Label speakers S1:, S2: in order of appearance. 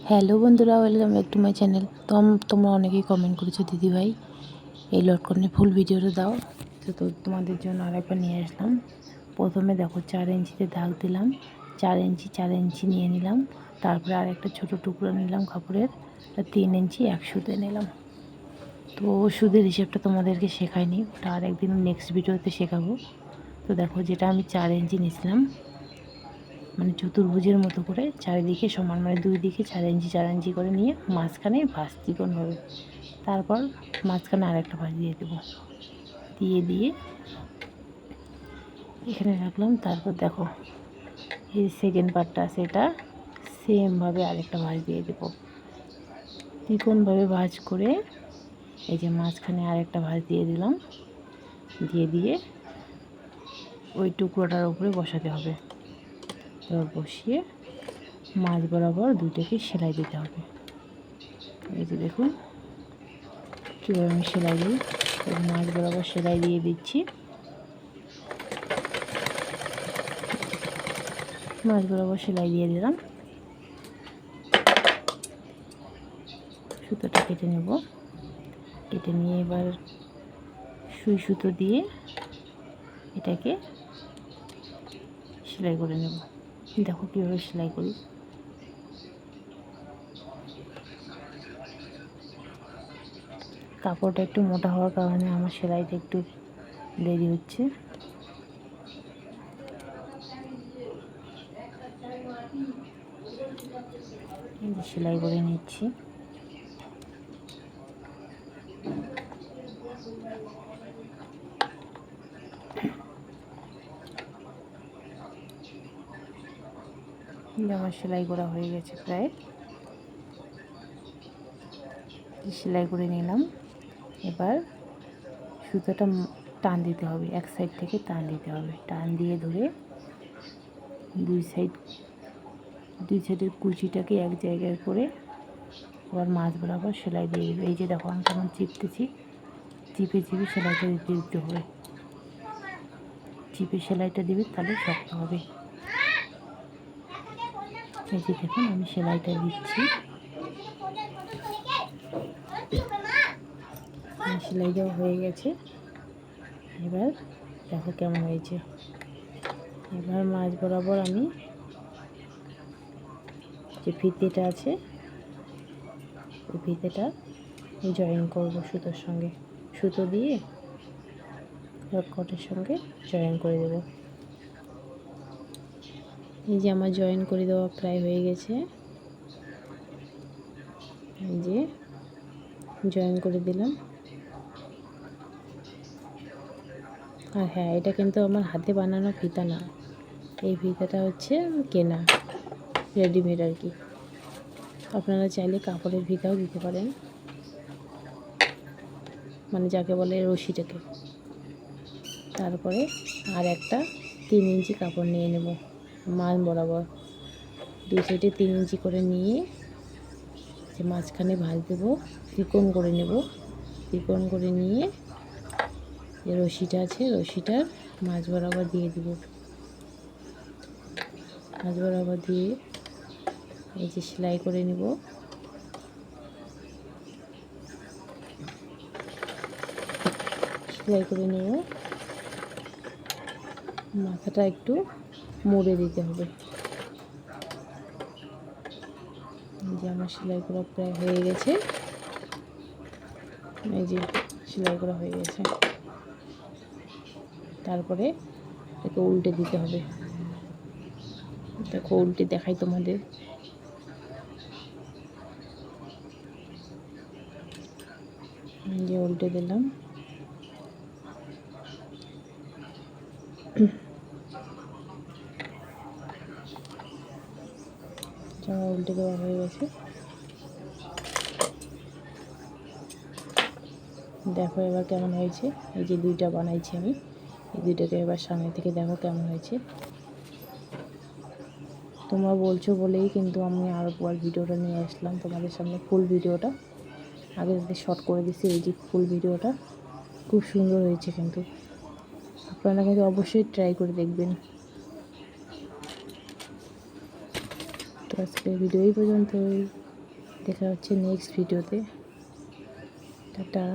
S1: Hello বন্ধুরা, welcome back to my channel. তোমরা অনেকেই কমেন্ট করেছো দিদিভাই এই লটকনের ফুল ভিডিওটা দাও, তো তোমাদের জন্য আরেকবার নিয়ে আসলাম। প্রথমে দেখো 4 ইঞ্চিতে দাগ দিলাম, 4 ইঞ্চি নিয়ে নিলাম। তারপরে আরেকটা ছোট টুকরো নিলাম কাপড়ের, 3 ইঞ্চি এক সুতে নিলাম। তো সুদের হিসেবটা তোমাদেরকে শেখাইনি, ওটা আরেকদিন নেক্সট ভিডিওতে শেখাবো। তো দেখো যেটা আমি 4 ইঞ্চি নিয়েছিলাম, মানে চতুর্ভুজের মতো করে চারিদিকে সমান, মানে দুই দিকে 4 ইঞ্চি করে নিয়ে মাঝখানে ভাঁজ চিকনভাবে, তারপর মাঝখানে আরেকটা ভাঁজ দিয়ে দেবো, দিয়ে এখানে রাখলাম। তারপর দেখো এই সেকেন্ড পার্টটা আছে, এটা সেমভাবে আরেকটা ভাঁজ দিয়ে দেবো, চিকনভাবে ভাঁজ করে এই যে মাঝখানে আরেকটা ভাঁজ দিয়ে দিলাম, দিয়ে ওই টুকরোটার উপরে বসাতে হবে। এবার বসিয়ে মাঝ বরাবর দুইটাকে সেলাই দিতে হবে। এই যে দেখুন কীভাবে আমি সেলাই দিই, মাঝ বরাবর সেলাই দিয়ে দিচ্ছি। মাঝ বরাবর সেলাই দিয়ে দিলাম। সুতোটা কেটে নেব, কেটে নিয়ে এবার সুই সুতো দিয়ে এটাকে সেলাই করে নেব। দেখো কীভাবে সেলাই করি। কাপড়টা একটু মোটা হওয়ার কারণে আমার সেলাইটা একটু দেরি হচ্ছে। সেলাই করে নিচ্ছি। আমার সেলাই করা হয়ে গেছে প্রায়, সেলাই করে নিলাম। এবার সুতোটা টান দিতে হবে, এক সাইড থেকে টান দিতে হবে, টান দিয়ে ধরে দুই সাইডের কুচিটাকে এক জায়গায় করে আবার মাঝ বরাবর সেলাই দিয়ে দেবে। এই যে দেখো আমি কেমন চিপতেছি, চিপে সেলাইটা দিতে হবে। চিপে সেলাইটা দিবে, তাহলে শক্ত হবে। এই যে দেখুন আমি সেলাইটা দিচ্ছি, সেলাই দেওয়া হয়ে গেছে। এবার দেখো কেমন হয়েছে। এবার মাঝ বরাবর আমি যে ফিতেটা আছে, ওই ফিতেটা জয়েন করব সুতোর সঙ্গে, সুতো দিয়ে লটকনের সঙ্গে জয়েন করে দেব। এই যে আমার জয়েন করে দেওয়া প্রায় হয়ে গেছে। এই যে জয়েন করে দিলাম। আর হ্যাঁ, এটা কিন্তু আমার হাতে বানানো ফিতা না, এই ফিতাটা হচ্ছে কেনা, রেডিমেড আর কি। আপনারা চাইলে কাপড়ের ফিতাও দিতে পারেন, মানে যাকে বলে রশিটাকে। তারপরে আর একটা 3 ইঞ্চি কাপড় নিয়ে নেব, মাঝ বরাবর দুই সাইডে 3 ইঞ্চি করে নিয়ে যে মাঝখানে ভাঁজ দেবো, ত্রিকোণ করে নেব। ত্রিকোণ করে নিয়ে যে রশিটা আছে, রশিটার মাঝ বরাবর দিয়ে দেব। মাঝ বরাবর দিয়ে এই যে সেলাই করে নেব। সেলাই করে নেব, মাথাটা একটু মুড়ে দিতে হবে। যে আমার সেলাই করা প্রায় হয়ে গেছে। এই যে সেলাই করা হয়ে গেছে। তারপরে একে উল্টে দিতে হবে। দেখো উল্টে দেখাই তোমাদের। যে উল্টে দিলাম, উল্টে দেওয়া হয়ে গেছে। দেখো এবার কেমন হয়েছে। এই যে দুইটা বানাইছি আমি, এই দুইটাকে এবার সামনে থেকে দেখো কেমন হয়েছে। তোমরা বলছো বলেই কিন্তু আমি আরেকবার ভিডিওটা নিয়ে আসলাম তোমাদের সামনে, ফুল ভিডিওটা। আগে শর্ট করে দিচ্ছি, এই যে ফুল ভিডিওটা খুব সুন্দর হয়েছে, কিন্তু আপনারা কিন্তু অবশ্যই ট্রাই করে দেখবেন। তো আজকের ভিডিও এই পর্যন্তই। দেখা হচ্ছে নেক্সট ভিডিওতে। টাটা।